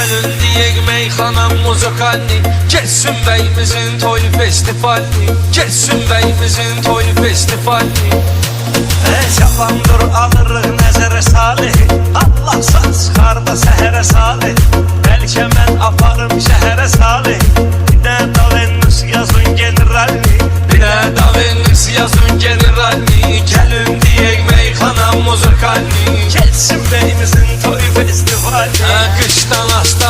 Gelin diyek meyxana muzikalni, geçsin beyimizin toy festivalni, geçsin beyimizin toy festivalni. Yalandır alırıq nəzərə salih, Allah sağ çıxar da səhərə salih. Bəlkə mən aparım şəhərə salih, bir də da Venüs yazın generalni, bir də da Venüs yazın generalni. Gelin diyek meyxana muzikalni, geçsin beyimizin toy festivalni. Qışdan asta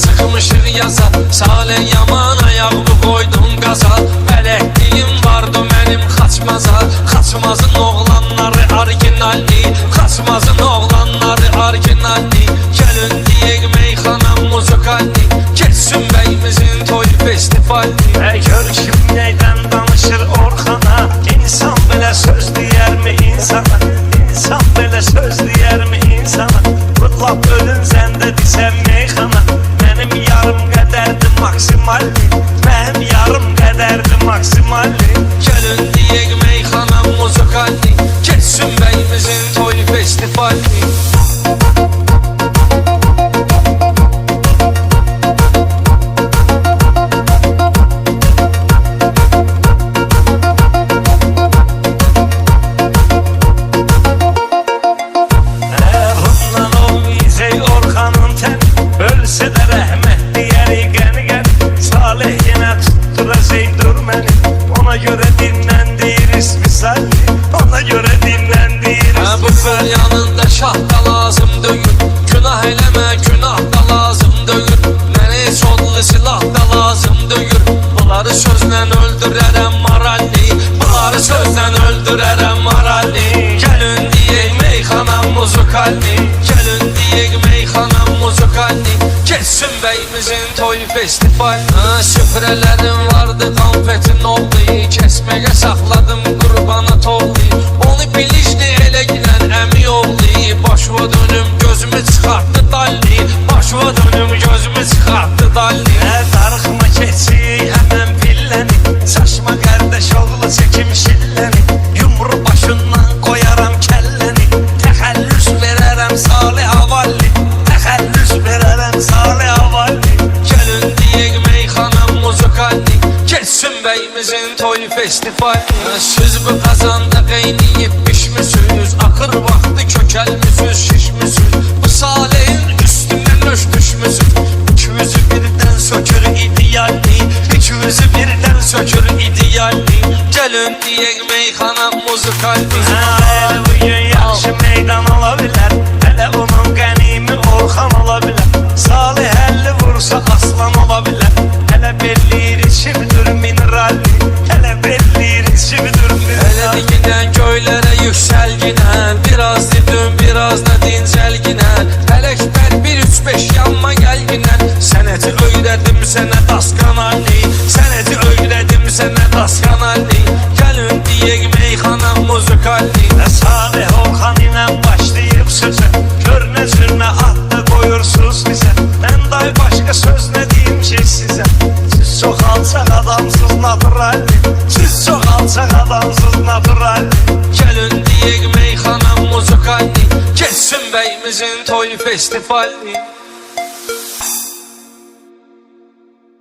çıxmışıq yaza, Salih yaman ayağımı qoydum qaza. Bələkdiyim vardı mənim xaçmaza, xaçmazın oğlanları orijinalni, xaçmazın oğlanları orijinalni. Gelin diyek meyxana muzikalni, geçsin beyimizin toy festivalni. Gör kim neydən danışır Orxana, İnsan belə söz deyərmi insana, İnsan belə söz deyərmi insana. Lap ölün səndə desəm meyxana, mənim yarım qədərdir maksimalli, mənim yarım qədərdir maksimalli. Gelin diyek meyxana muzikalni, geçsin beyimizin toy festivalni. Ölse de rəhmət deyərik qəni-qəni, Salih yenə tutturacaq məni. Ona görə dinləndir ismi Salih, ona görə dinləndir ismi. Bu fəryanında şah da lazım döyür, günah eləmə günah da lazım döyür. Mənə heç odlu silah da lazım döyür. Bunları sözlə öldürərəm moralli, bunları sözlə öldürərəm moralli. Gelin diyek meyxana muzikalni, gelin diyek meyxana muzikalni, geçsin beyimizin toy festivalni. Şifrələrim vardı konfetin oldu, kesməyə saxladım qurbana toldu. Onu bilicdi elə gilən əmi oldu, başıma dönüm gözümü çıxartdı dalli, başıma dönüm gözümü çıxartdı dalli. Darıxma keçi həmən pilləni, saçma qardaş oğlu çəkim şilləni. Yumru başından qoyaram kəlləni, təxəllüs verərəm Salih Avalli, təxəllüs verərəm Salih Avalli. Gelin diyek meyxana muzikalni, geçsin beyimizin toy festivalni. Siz bu kazanda qaynayıb pişmisiniz, axır vaxtı kökəlmisiniz, şişmisiniz. Bu Salih'in üstündən öz düşmüsünüz. İkimizi birdən sökür idealni, ikimizi birdən sökür idealni. Gelin diyek meyxana muzikalni. Bugün yaxşı meydan ola bilər, hələ onun qənimi Orxan ola bilər. Salih 50 vursa aslan ola bilər, hələ belliyir içimdir mineralli, hələ belliyir içimdir mineralli. Elə digidən göylərə yüksəlginən, biraz didin biraz da dincəlginən. Fələkbər 1-3-5 yanma gəlginən, sənəti öyrədim sənə daskanalli, sənəti öyrədim sənə daskanalli. Gelin diyek meyxana muzikalni, Salih Orxan ilə başlayıb sözə, gör nə cürnə adda qoyursunuz bizə. Mən day başqa söz nə deyim ki sizə, siz çox alçaq adamsız naturalli, siz çox alçaq adamsız naturalli. gelin diyek meyxana muzikalni, geçsin beyimizin toy festivalni.